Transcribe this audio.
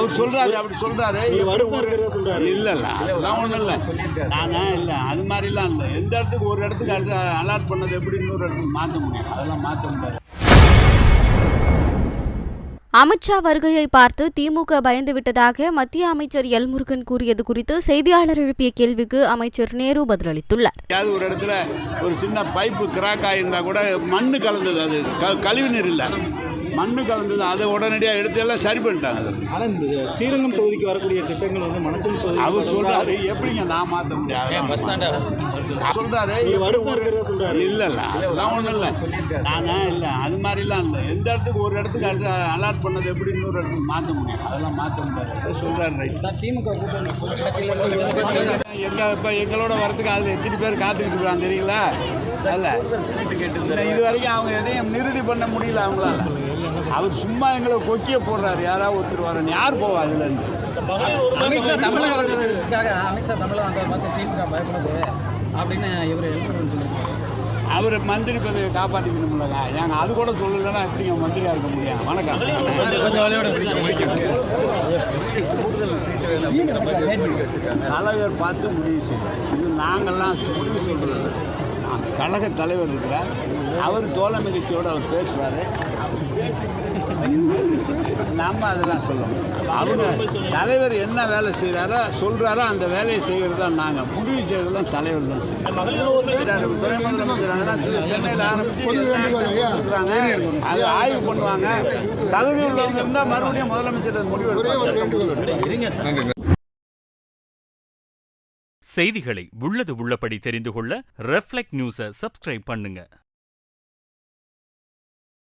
அவர் சொல்றாரு, அப்படி சொல்றாரு. இல்ல அதெல்லாம் ஒன்றும் இல்லை. நாங்கள் இல்லை அது மாதிரிலாம் இல்லை. எந்த இடத்துக்கு ஒரு இடத்துக்கு அடுத்து அலாட் பண்ணது எப்படி இன்னொரு இடத்துக்கு மாற்ற முடியும்? அதெல்லாம் மாற்ற முடியாது. அமித்ஷா வருகையை பார்த்து திமுக பயந்துவிட்டதாக மத்திய அமைச்சர் எல் முருகன் கூறியது குறித்து செய்தியாளர் எழுப்பிய கேள்விக்கு அமைச்சர் நேரு பதிலளித்துள்ளார். ஒரு இடத்துல ஒரு சின்ன பைப்பு கிராக் ஆகியிருந்தா கூட மண்ணு கலந்தது, அது கழிவுநீர் இல்லை, மண்ணு கலந்தது, அதை உடனடியாக எடுத்து எல்லாம் சரி பண்ணிட்டாங்க. ஆனால் இந்த ஸ்ரீரங்கம் தொகுதிக்கு வரக்கூடிய திட்டங்கள் வந்து மனச்சல் பகுதி அவர் சொல்றாரு, எப்படிங்க நான் மாற்ற முடியாது சொல்றாரு. இல்ல அதெல்லாம் ஒன்றும் இல்லை. நாங்கள் இல்லை அது மாதிரிலாம் இல்லை. எந்த இடத்துக்கு ஒரு இடத்துக்கு அடுத்து அலாட் பண்ணது எப்படி இன்னொரு இடத்துக்கு மாற்ற முடியும்? அதெல்லாம் மாற்ற முடியாது சொல்றாரு. திமுக இப்போ எங்களோட வரத்துக்கு அதில் எத்தனை பேர் காத்துக்கிட்டு இருக்காங்க தெரியுங்களா? அல்ல இது வரைக்கும் அவங்க எதையும் நிறுதி பண்ண முடியல அவங்களால. அவர் சும்மா எங்களை கொக்கிய போடுறாரு. யாராவது ஒருத்தர் வரணும், யார் போவா அதுல இருந்து? அமித்ஷா தமிழக பார்த்து திமுக பயப்படுது அப்படின்னு இவர் சொல்லியிருக்காரு. அவர் மந்திரி பதவியை காப்பாற்றிக்கணும்லங்க. ஏங்க அது கூட சொல்லலைன்னா எப்படிங்க மந்திரியாக இருக்க முடியும்? வணக்கம். தலைவர் பார்த்து முடிவு செய்யணும். இது நாங்கள்லாம் முடிவு சொல்கிறது. கழக தலைவர் இருக்கிறார், அவர் தோழ நிகழ்ச்சியோடு அவர் பேசுவார். நம்ம அதெல்லாம் சொல்லணும். அவங்க தலைவர் என்ன வேலை செய்கிறாரோ சொல்கிறாரோ அந்த வேலையை செய்கிறது தான் நாங்கள். முடிவு செய்கிறதுலாம் தலைவர் தான் செய்யணும். துணை முதலமைச்சர் சென்னையில் ஆரம்பிச்சுருக்குறாங்க, அது ஆய்வு பண்ணுவாங்க. தகுதி உள்ளவங்க இருந்தால் மறுபடியும் முதலமைச்சர் முடிவு. செய்திகளை உள்ளது உள்ளபடி தெரிந்து கொள்ள ரெஃப்ளெக்ட் நியூஸை சப்ஸ்கிரைப் பண்ணுங்க.